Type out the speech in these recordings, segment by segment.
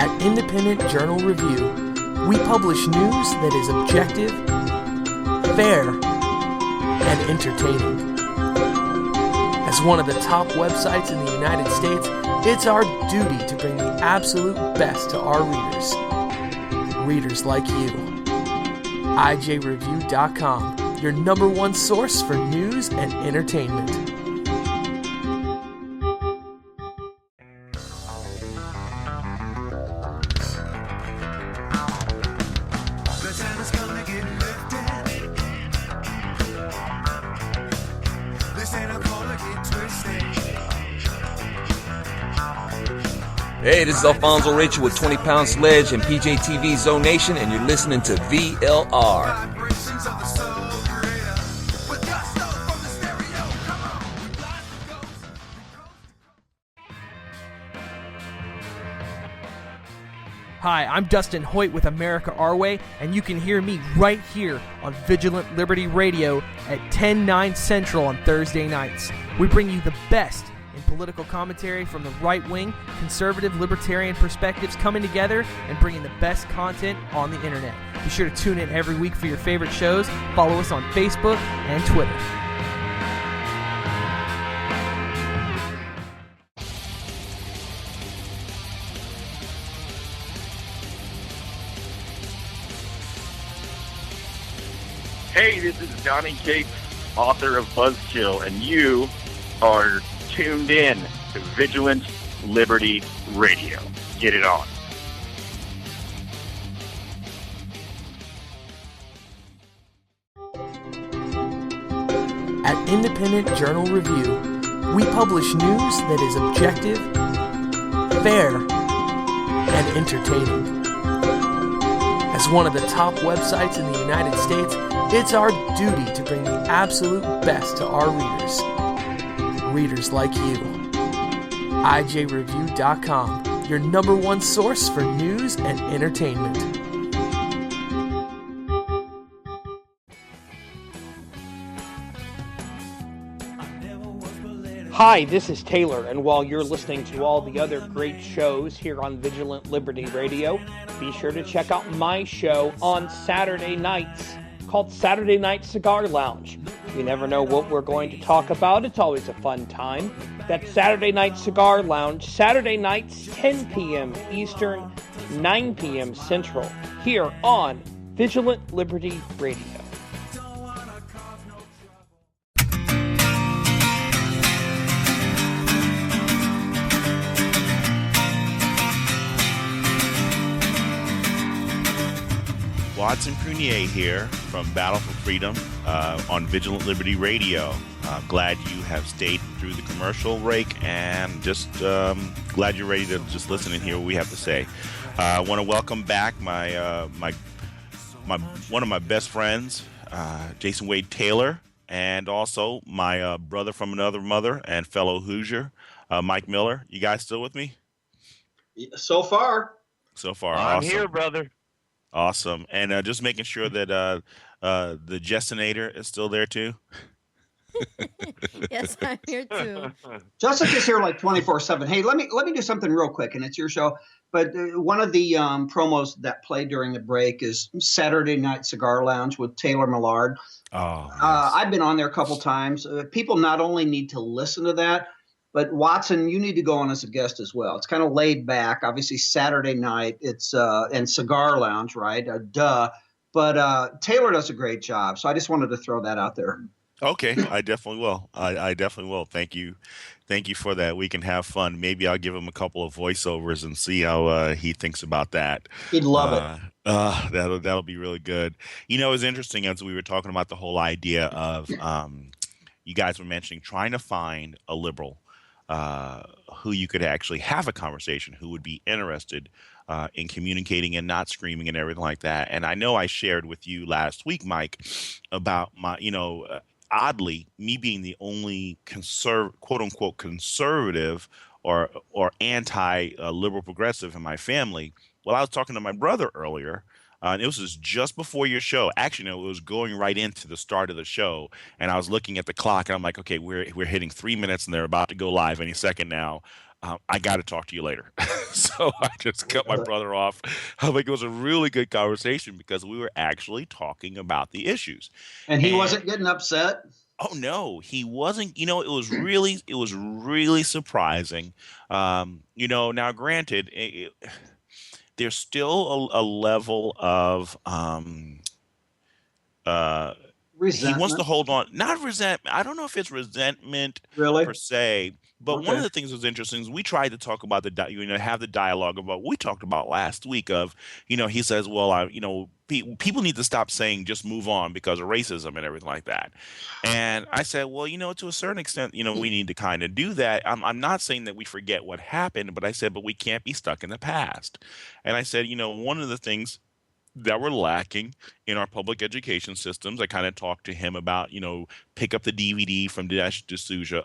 At Independent Journal Review, we publish news that is objective, fair, and entertaining. As one of the top websites in the United States, it's our duty to bring the absolute best to our readers. Readers like you. IJReview.com, your number one source for news and entertainment. Hey, this is Alfonso Rachel with 20 Pound Sledge and PJTV Zone Nation, and you're listening to VLR. Hi, I'm Dustin Hoyt with America Our Way, and you can hear me right here on Vigilant Liberty Radio at 10/9 Central on Thursday nights. We bring you the best in political commentary from the right-wing, conservative, libertarian perspectives coming together and bringing the best content on the internet. Be sure to tune in every week for your favorite shows. Follow us on Facebook and Twitter. Hey, this is Johnny Cates, author of Buzzkill, and you are tuned in to Vigilant Liberty Radio. Get it on. At Independent Journal Review, we publish news that is objective, fair, and entertaining. As one of the top websites in the United States, it's our duty to bring the absolute best to our readers. Readers like you. IJReview.com, your number one source for news and entertainment. Hi, this is Taylor, and while you're listening to all the other great shows here on Vigilant Liberty Radio, be sure to check out my show on Saturday nights called Saturday Night Cigar Lounge. You never know what we're going to talk about. It's always a fun time. That's Saturday Night Cigar Lounge, Saturday nights, 10 p.m. Eastern, 9 p.m. Central, here on Vigilant Liberty Radio. Watson Prunier here from Battle for Freedom on Vigilant Liberty Radio. Glad you have stayed through the commercial break, and just glad you're ready to just listen and hear what we have to say. I want to welcome back my one of my best friends, Jason Wade Taylor, and also my brother from another mother and fellow Hoosier, Mike Miller. You guys still with me? So far. So far, I'm awesome. here, brother. Awesome. And just making sure that the Jessinator is still there too. Yes, I'm here too. Jessica's here like 24/7. Hey, let me do something real quick, and it's your show. But one of the promos that played during the break is Saturday Night Cigar Lounge with Taylor Millard. Oh, yes. I've been on there a couple times. People not only need to listen to that, but Watson, you need to go on as a guest as well. It's kind of laid back. Obviously, Saturday night, it's and Cigar Lounge, right? Duh. But Taylor does a great job. So I just wanted to throw that out there. Okay, I definitely will. I definitely will. Thank you for that. We can have fun. Maybe I'll give him a couple of voiceovers and see how he thinks about that. He'd love it. That'll be really good. You know, it's interesting as we were talking about the whole idea of you guys were mentioning trying to find a liberal who you could actually have a conversation, who would be interested in communicating and not screaming and everything like that. And I know I shared with you last week, Mike, about my, oddly, me being the only quote unquote conservative or anti-liberal progressive in my family. Well, I was talking to my brother earlier, and it was just before your show. Actually, no, it was going right into the start of the show, and I was looking at the clock, and I'm like, okay, we're hitting 3 minutes, and they're about to go live any second now. I got to talk to you later. So I just cut my brother off. I'm like, it was a really good conversation because we were actually talking about the issues. And he And wasn't getting upset. oh no, he wasn't. It was really surprising. Now granted, there's still a level of he wants to Resentment. hold on, not resentment. I don't know if it's resentment Really? per se, but one of Okay. the things that was interesting is we tried to talk about have the dialogue about what we talked about last week of, he says, well, people need to stop saying just move on because of racism and everything like that. And I said, well, to a certain extent, we need to kind of do that. I'm not saying that we forget what happened, but I said, but we can't be stuck in the past. And I said, one of the things that were lacking in our public education systems. I kind of talked to him about, pick up the DVD from D'Souza,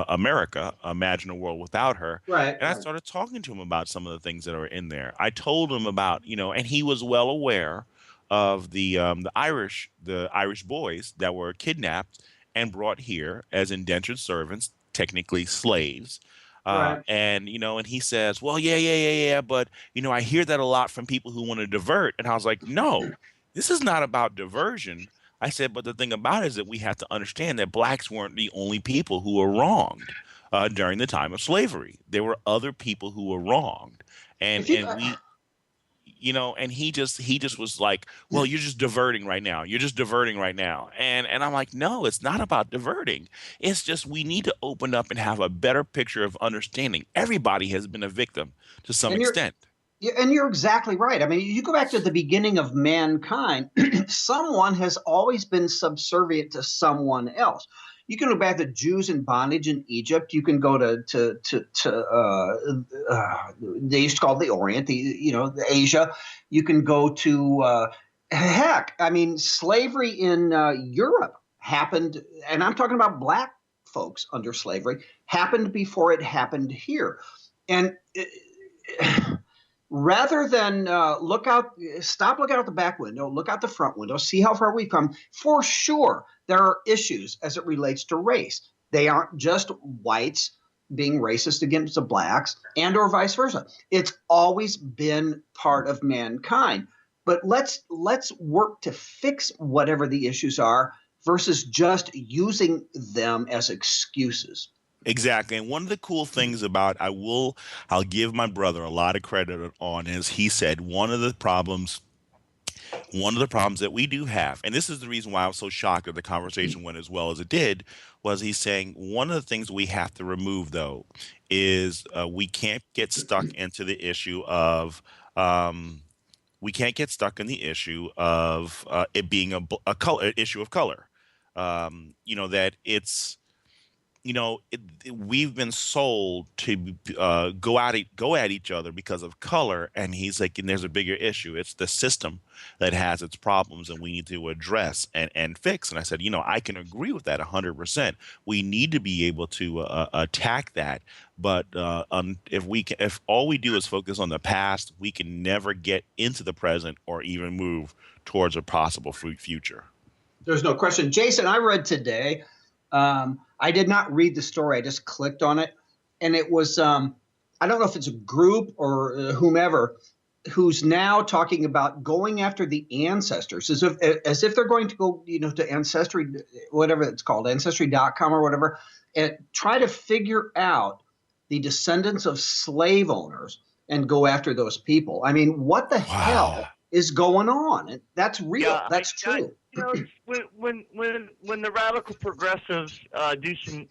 America, Imagine a World Without Her. Right. And I Right. started talking to him about some of the things that are in there. I told him about, and he was well aware of the Irish boys that were kidnapped and brought here as indentured servants, technically slaves. Right. And he says, well, yeah, but I hear that a lot from people who want to divert. And I was like, no, this is not about diversion. I said, but the thing about it is that we have to understand that blacks weren't the only people who were wronged during the time of slavery. There were other people who were wronged, and If you, and we, and he just was like, well, you're just diverting right now. You're just diverting right now. And I'm like, no, it's not about diverting. It's just we need to open up and have a better picture of understanding. Everybody has been a victim to some and you're extent. Yeah, and you're exactly right. I mean, you go back to the beginning of mankind, someone has always been subservient to someone else. You can go back to Jews in bondage in Egypt. You can go they used to call it the Orient, the Asia. You can go to heck. I mean, slavery in Europe happened, and I'm talking about black folks under slavery, happened before it happened here, and. Rather than stop looking out the back window, look out the front window, see how far we've come. For sure, there are issues as it relates to race. They aren't just whites being racist against the blacks and or vice versa. It's always been part of mankind. But let's work to fix whatever the issues are versus just using them as excuses. Exactly. And one of the cool things about I'll give my brother a lot of credit on is he said one of the problems that we do have, and this is the reason why I was so shocked that the conversation went as well as it did, was he's saying one of the things we have to remove though is we can't get stuck into the issue of it being a color issue of color. That it's we've been sold to go at each other because of color, and he's like, and there's a bigger issue. It's the system that has its problems, and we need to address and fix. And I said, I can agree with that 100%. We need to be able to attack that, but if all we do is focus on the past, we can never get into the present or even move towards a possible future. There's no question. Jason, I read today. I did not read the story. I just clicked on it. And it was, I don't know if it's a group or whomever, who's now talking about going after the ancestors as if they're going to go, to Ancestry, whatever it's called, Ancestry.com or whatever, and try to figure out the descendants of slave owners and go after those people. I mean, what the hell is going on? And that's real. Yeah, That's true. When the radical progressives do some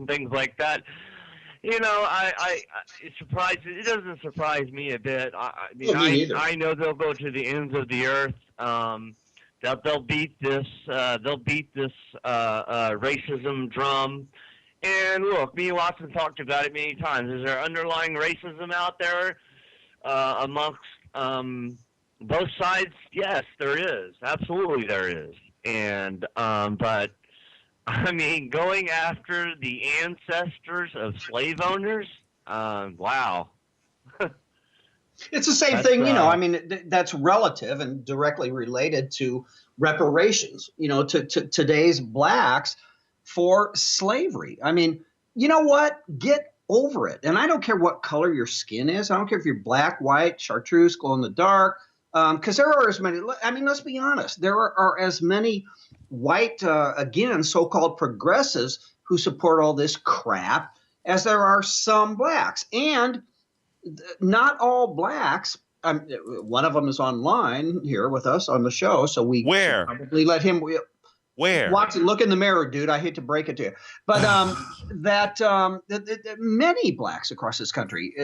things like that, it doesn't surprise me a bit. I know they'll go to the ends of the earth. They'll beat this racism drum. And look, me and Watson talked about it many times. Is there underlying racism out there amongst both sides? Yes, there is. Absolutely, there is. And but I mean, going after the ancestors of slave owners, wow. It's the same thing, I mean, that's relative and directly related to reparations, to today's blacks for slavery. I mean, you know what? Get over it. And I don't care what color your skin is. I don't care if you're black, white, chartreuse, glow in the dark. Because there are as many. I mean, let's be honest. There are as many white, again, so-called progressives who support all this crap as there are some blacks. And not all blacks. One of them is online here with us on the show, so we Where? probably let him. Where? Watson, look in the mirror, dude. I hate to break it to you, but that many blacks across this country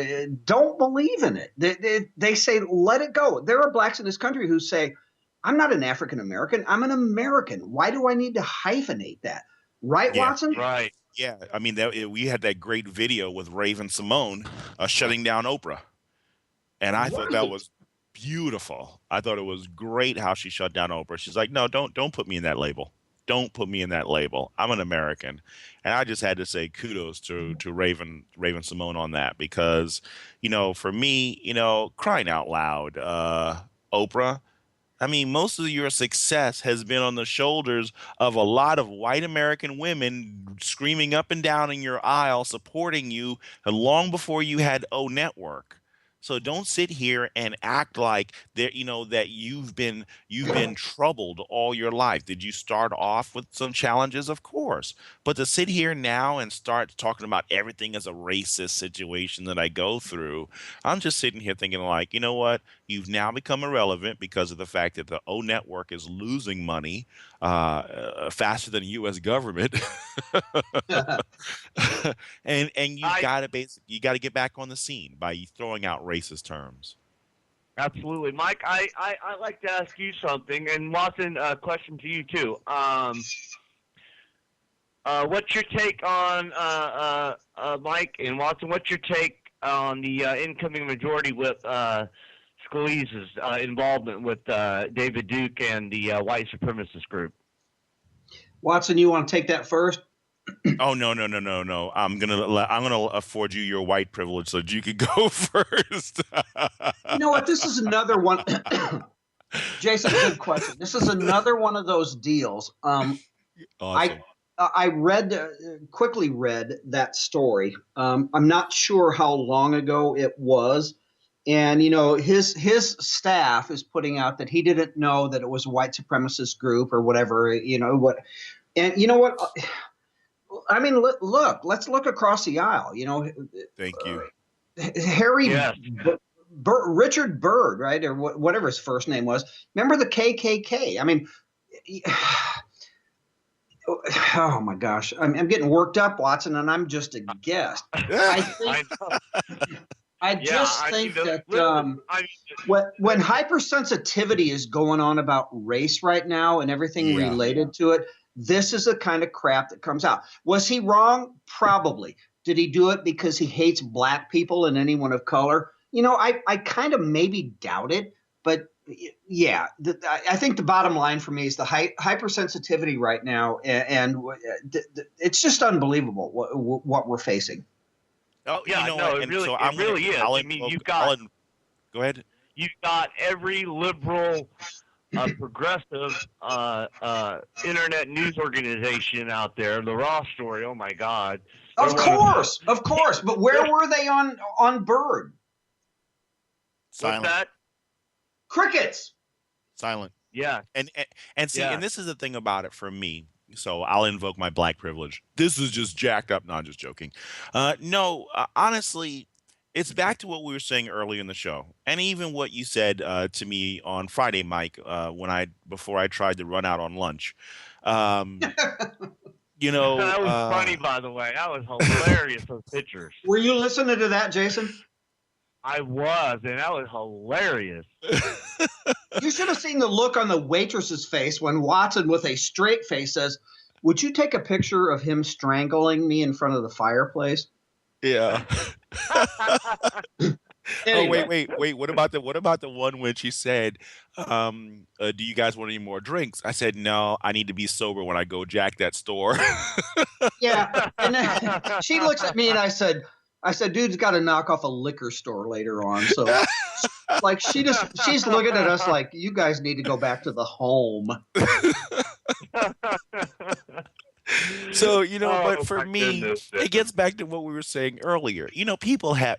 don't believe in it. They say, let it go. There are blacks in this country who say, I'm not an African American. I'm an American. Why do I need to hyphenate that? Right, Yeah. Watson? Right. Yeah, I mean, we had that great video with Raven Simone shutting down Oprah, and I thought that was beautiful. I thought it was great how she shut down Oprah. She's like, no, don't put me in that label. Don't put me in that label. I'm an American, and I just had to say kudos to Raven Simone on that because, for me, crying out loud, Oprah. I mean, most of your success has been on the shoulders of a lot of white American women screaming up and down in your aisle, supporting you long before you had O Network. So don't sit here and act like that you've been troubled all your life. Did you start off with some challenges? Of course. But to sit here now and start talking about everything as a racist situation that I go through, I'm just sitting here thinking like, you know what? You've now become irrelevant because of the fact that the O Network is losing money faster than the U.S. government. and you got to get back on the scene by throwing out racist terms. Absolutely, Mike. I like to ask you something, and Watson, a question to you too. What's your take on Mike and Watson? What's your take on the incoming majority with Scalise's involvement with David Duke and the white supremacist group? Watson, you want to take that first? Oh no! I'm gonna afford you your white privilege so that you could go first. You know what? This is another one. Jason, good question. This is another one of those deals. Awesome. I quickly read that story. I'm not sure how long ago it was. And, his staff is putting out that he didn't know that it was a white supremacist group or whatever, what. And you know what? I mean, look, let's look across the aisle. Thank you. Harry, yes. Richard Byrd, right? Or whatever his first name was. Remember the KKK? I mean, oh my gosh, I'm getting worked up, Watson, and I'm just a guest. I think that when hypersensitivity is going on about race right now and everything related to it, this is the kind of crap that comes out. Was he wrong? Probably. Did he do it because he hates black people and anyone of color? I kind of maybe doubt it, but yeah, I think the bottom line for me is the hypersensitivity right now, and it's just unbelievable what we're facing. Oh, yeah, it really is. I mean, go ahead. You've got every liberal, progressive internet news organization out there. The Raw Story. Oh my God. Of course. But where were they on Bird? Silent. What's that? Crickets. Silent. Yeah. And see, and this is the thing about it for me. So I'll invoke my black privilege. This is just jacked up. No, I'm just joking. Honestly, it's back to what we were saying earlier in the show, and even what you said to me on Friday, Mike, before I tried to run out on lunch. That was funny, by the way. That was hilarious. Those pictures. Were you listening to that, Jason? I was, and that was hilarious. You should have seen the look on the waitress's face when Watson, with a straight face, says, "Would you take a picture of him strangling me in front of the fireplace?" Yeah. Anyway. Oh, wait. What about the one when she said, "Do you guys want any more drinks?" I said, "No, I need to be sober when I go jack that store." Yeah, and then she looks at me and I said, "Dude's got to knock off a liquor store later on." So, like, she's looking at us like, "You guys need to go back to the home." So, Oh but for my me, goodness. it gets back to what we were saying earlier. People have